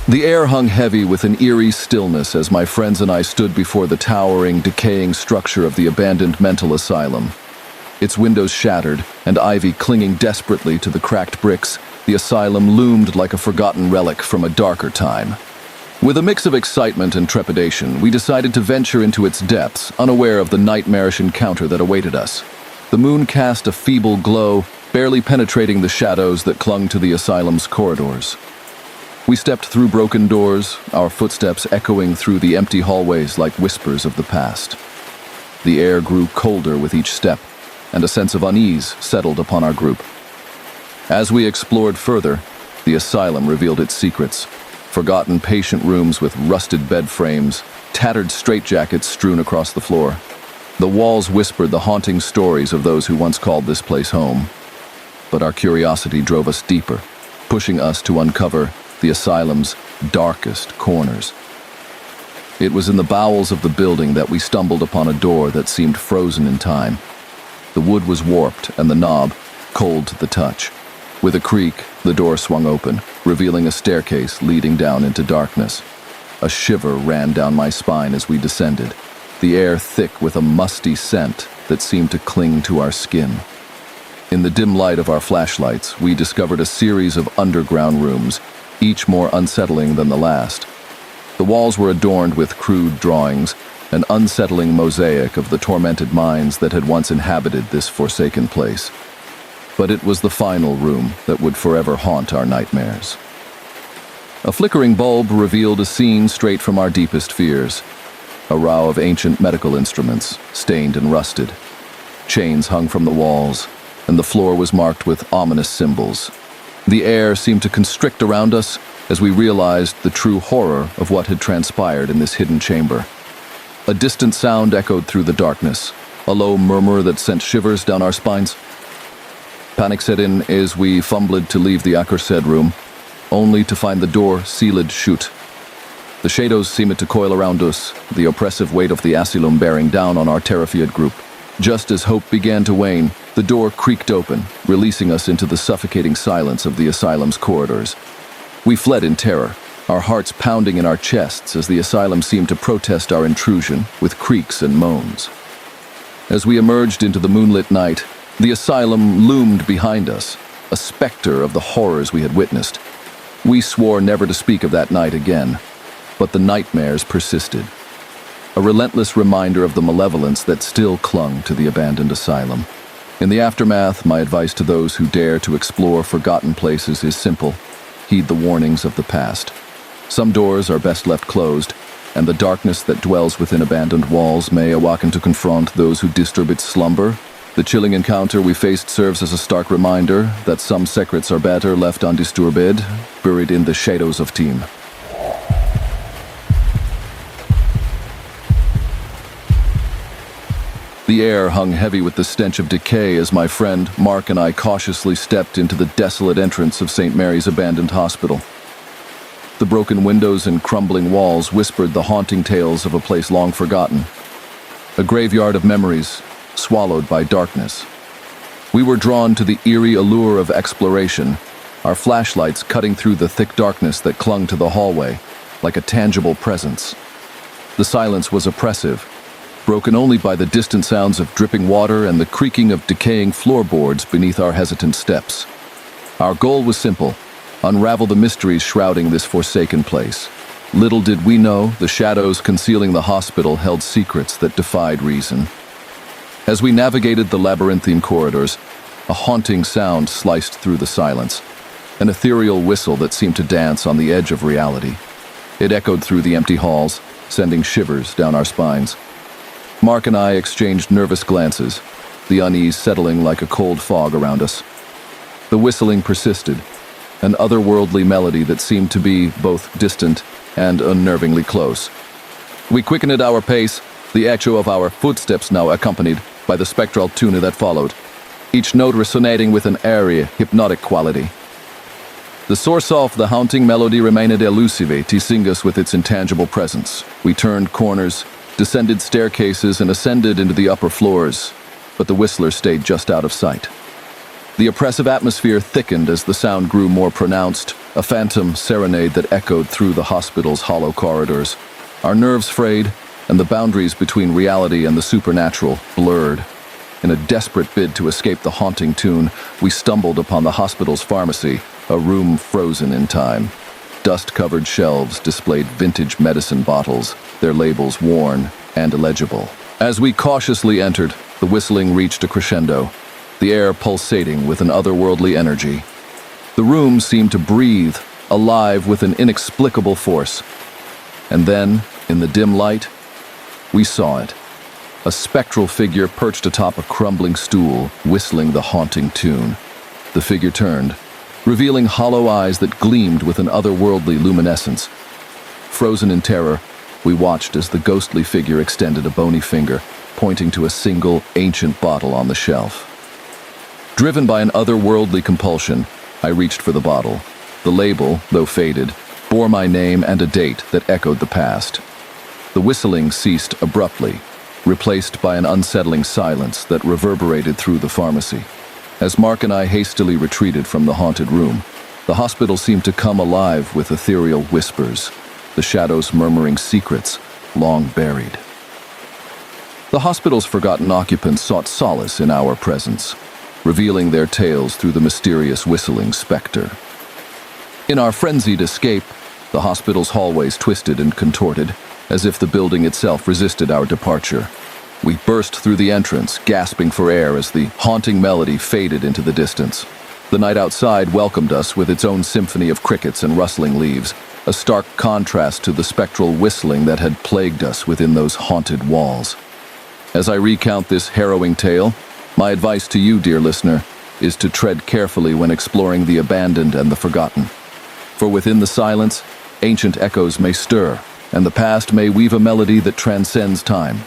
The air hung heavy with an eerie stillness as my friends and I stood before the towering, decaying structure of the abandoned mental asylum. Its windows shattered, and ivy clinging desperately to the cracked bricks, the asylum loomed like a forgotten relic from a darker time. With a mix of excitement and trepidation, we decided to venture into its depths, unaware of the nightmarish encounter that awaited us. The moon cast a feeble glow, barely penetrating the shadows that clung to the asylum's corridors. We stepped through broken doors, our footsteps echoing through the empty hallways like whispers of the past. The air grew colder with each step, and a sense of unease settled upon our group. As we explored further, the asylum revealed its secrets: forgotten patient rooms with rusted bed frames, tattered straitjackets strewn across the floor. The walls whispered the haunting stories of those who once called this place home. But our curiosity drove us deeper, pushing us to uncover the asylum's darkest corners. It was in the bowels of the building that we stumbled upon a door that seemed frozen in time. The wood was warped and the knob cold to the touch. With a creak, the door swung open, revealing a staircase leading down into darkness. A shiver ran down my spine as we descended, the air thick with a musty scent that seemed to cling to our skin. In the dim light of our flashlights, we discovered a series of underground rooms, each more unsettling than the last. The walls were adorned with crude drawings, an unsettling mosaic of the tormented minds that had once inhabited this forsaken place. But it was the final room that would forever haunt our nightmares. A flickering bulb revealed a scene straight from our deepest fears. A row of ancient medical instruments, stained and rusted. Chains hung from the walls, and the floor was marked with ominous symbols. The air seemed to constrict around us as we realized the true horror of what had transpired in this hidden chamber. A distant sound echoed through the darkness, a low murmur that sent shivers down our spines. Panic set in as we fumbled to leave the aforesaid room, only to find the door sealed shut. The shadows seemed to coil around us, the oppressive weight of the asylum bearing down on our terrified group. Just as hope began to wane, the door creaked open, releasing us into the suffocating silence of the asylum's corridors. We fled in terror, our hearts pounding in our chests as the asylum seemed to protest our intrusion with creaks and moans. As we emerged into the moonlit night, the asylum loomed behind us, a specter of the horrors we had witnessed. We swore never to speak of that night again, but the nightmares persisted. A relentless reminder of the malevolence that still clung to the abandoned asylum. In the aftermath, my advice to those who dare to explore forgotten places is simple: heed the warnings of the past. Some doors are best left closed, and the darkness that dwells within abandoned walls may awaken to confront those who disturb its slumber. The chilling encounter we faced serves as a stark reminder that some secrets are better left undisturbed, buried in the shadows of time. The air hung heavy with the stench of decay as my friend Mark and I cautiously stepped into the desolate entrance of St. Mary's abandoned hospital. The broken windows and crumbling walls whispered the haunting tales of a place long forgotten. A graveyard of memories, swallowed by darkness. We were drawn to the eerie allure of exploration, our flashlights cutting through the thick darkness that clung to the hallway, like a tangible presence. The silence was oppressive, broken only by the distant sounds of dripping water and the creaking of decaying floorboards beneath our hesitant steps. Our goal was simple: unravel the mysteries shrouding this forsaken place. Little did we know, the shadows concealing the hospital held secrets that defied reason. As we navigated the labyrinthine corridors, a haunting sound sliced through the silence, an ethereal whistle that seemed to dance on the edge of reality. It echoed through the empty halls, sending shivers down our spines. Mark and I exchanged nervous glances, the unease settling like a cold fog around us. The whistling persisted, an otherworldly melody that seemed to be both distant and unnervingly close. We quickened our pace, the echo of our footsteps now accompanied by the spectral tune that followed, each note resonating with an airy, hypnotic quality. The source of the haunting melody remained elusive, teasing us with its intangible presence. We turned corners, descended staircases, and ascended into the upper floors, but the whistler stayed just out of sight. The oppressive atmosphere thickened as the sound grew more pronounced, a phantom serenade that echoed through the hospital's hollow corridors. Our nerves frayed, and the boundaries between reality and the supernatural blurred. In a desperate bid to escape the haunting tune, we stumbled upon the hospital's pharmacy, a room frozen in time. Dust-covered shelves displayed vintage medicine bottles, their labels worn and illegible. As we cautiously entered, the whistling reached a crescendo, the air pulsating with an otherworldly energy. The room seemed to breathe, alive with an inexplicable force. And then, in the dim light, we saw it. A spectral figure perched atop a crumbling stool, whistling the haunting tune. The figure turned, revealing hollow eyes that gleamed with an otherworldly luminescence. Frozen in terror, we watched as the ghostly figure extended a bony finger, pointing to a single, ancient bottle on the shelf. Driven by an otherworldly compulsion, I reached for the bottle. The label, though faded, bore my name and a date that echoed the past. The whistling ceased abruptly, replaced by an unsettling silence that reverberated through the pharmacy. As Mark and I hastily retreated from the haunted room, the hospital seemed to come alive with ethereal whispers, the shadows murmuring secrets long buried. The hospital's forgotten occupants sought solace in our presence, revealing their tales through the mysterious whistling specter. In our frenzied escape, the hospital's hallways twisted and contorted, as if the building itself resisted our departure. We burst through the entrance, gasping for air as the haunting melody faded into the distance. The night outside welcomed us with its own symphony of crickets and rustling leaves, a stark contrast to the spectral whistling that had plagued us within those haunted walls. As I recount this harrowing tale, my advice to you, dear listener, is to tread carefully when exploring the abandoned and the forgotten. For within the silence, ancient echoes may stir, and the past may weave a melody that transcends time.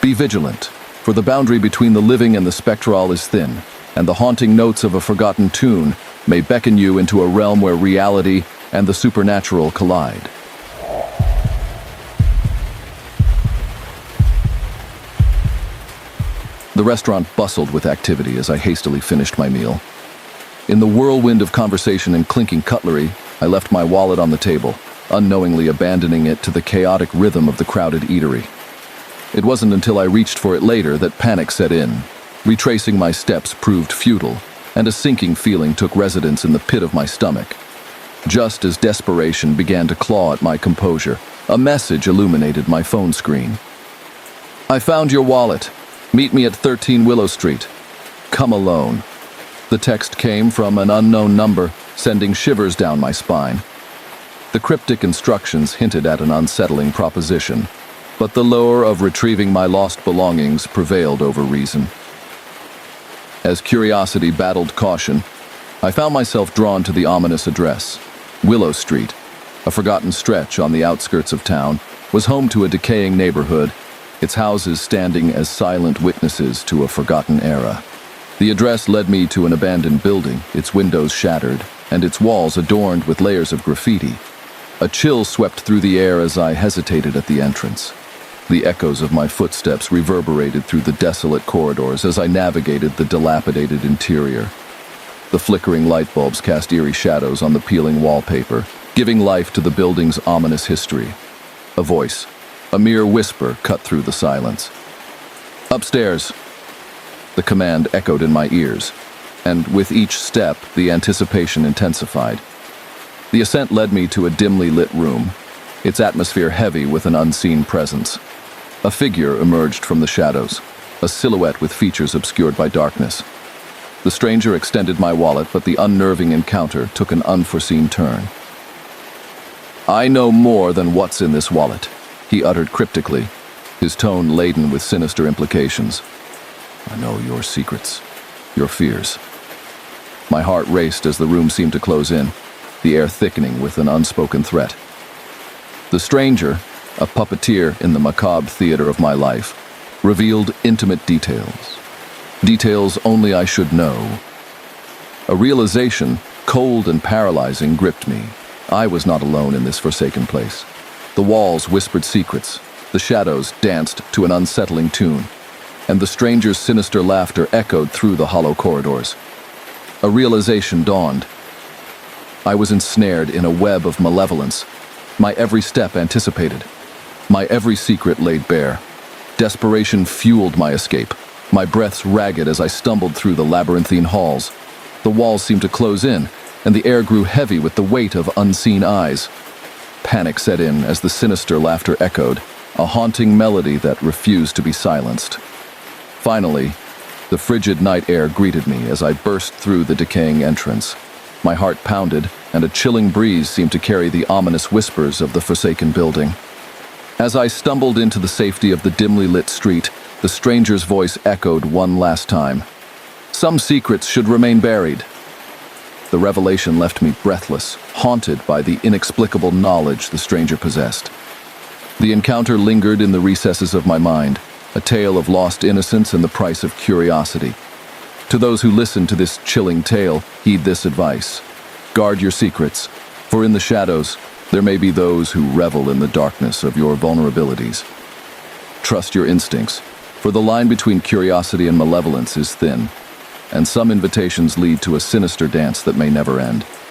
Be vigilant, for the boundary between the living and the spectral is thin, and the haunting notes of a forgotten tune may beckon you into a realm where reality and the supernatural collide. The restaurant bustled with activity as I hastily finished my meal. In the whirlwind of conversation and clinking cutlery, I left my wallet on the table, unknowingly abandoning it to the chaotic rhythm of the crowded eatery. It wasn't until I reached for it later that panic set in. Retracing my steps proved futile, and a sinking feeling took residence in the pit of my stomach. Just as desperation began to claw at my composure, a message illuminated my phone screen. "I found your wallet. Meet me at 13 Willow Street. Come alone." The text came from an unknown number, sending shivers down my spine. The cryptic instructions hinted at an unsettling proposition, but the lure of retrieving my lost belongings prevailed over reason. As curiosity battled caution, I found myself drawn to the ominous address. Willow Street, a forgotten stretch on the outskirts of town, was home to a decaying neighborhood, its houses standing as silent witnesses to a forgotten era. The address led me to an abandoned building, its windows shattered, and its walls adorned with layers of graffiti. A chill swept through the air as I hesitated at the entrance. The echoes of my footsteps reverberated through the desolate corridors as I navigated the dilapidated interior. The flickering light bulbs cast eerie shadows on the peeling wallpaper, giving life to the building's ominous history. A voice, a mere whisper, cut through the silence. "Upstairs." The command echoed in my ears, and with each step, the anticipation intensified. The ascent led me to a dimly lit room, its atmosphere heavy with an unseen presence. A figure emerged from the shadows, a silhouette with features obscured by darkness. The stranger extended my wallet, but the unnerving encounter took an unforeseen turn. "I know more than what's in this wallet," he uttered cryptically, his tone laden with sinister implications. "I know your secrets, your fears." My heart raced as the room seemed to close in, the air thickening with an unspoken threat. The stranger, a puppeteer in the macabre theater of my life, revealed intimate details. Details only I should know. A realization, cold and paralyzing, gripped me. I was not alone in this forsaken place. The walls whispered secrets, the shadows danced to an unsettling tune, and the stranger's sinister laughter echoed through the hollow corridors. A realization dawned. I was ensnared in a web of malevolence. My every step anticipated. My every secret laid bare. Desperation fueled my escape, my breaths ragged as I stumbled through the labyrinthine halls. The walls seemed to close in, and the air grew heavy with the weight of unseen eyes. Panic set in as the sinister laughter echoed, a haunting melody that refused to be silenced. Finally, the frigid night air greeted me as I burst through the decaying entrance. My heart pounded, and a chilling breeze seemed to carry the ominous whispers of the forsaken building. As I stumbled into the safety of the dimly lit street, the stranger's voice echoed one last time. Some secrets should remain buried. The revelation left me breathless, haunted by the inexplicable knowledge the stranger possessed. The encounter lingered in the recesses of my mind, a tale of lost innocence and the price of curiosity. To those who listen to this chilling tale, heed this advice. Guard your secrets, for in the shadows, there may be those who revel in the darkness of your vulnerabilities. Trust your instincts, for the line between curiosity and malevolence is thin, and some invitations lead to a sinister dance that may never end.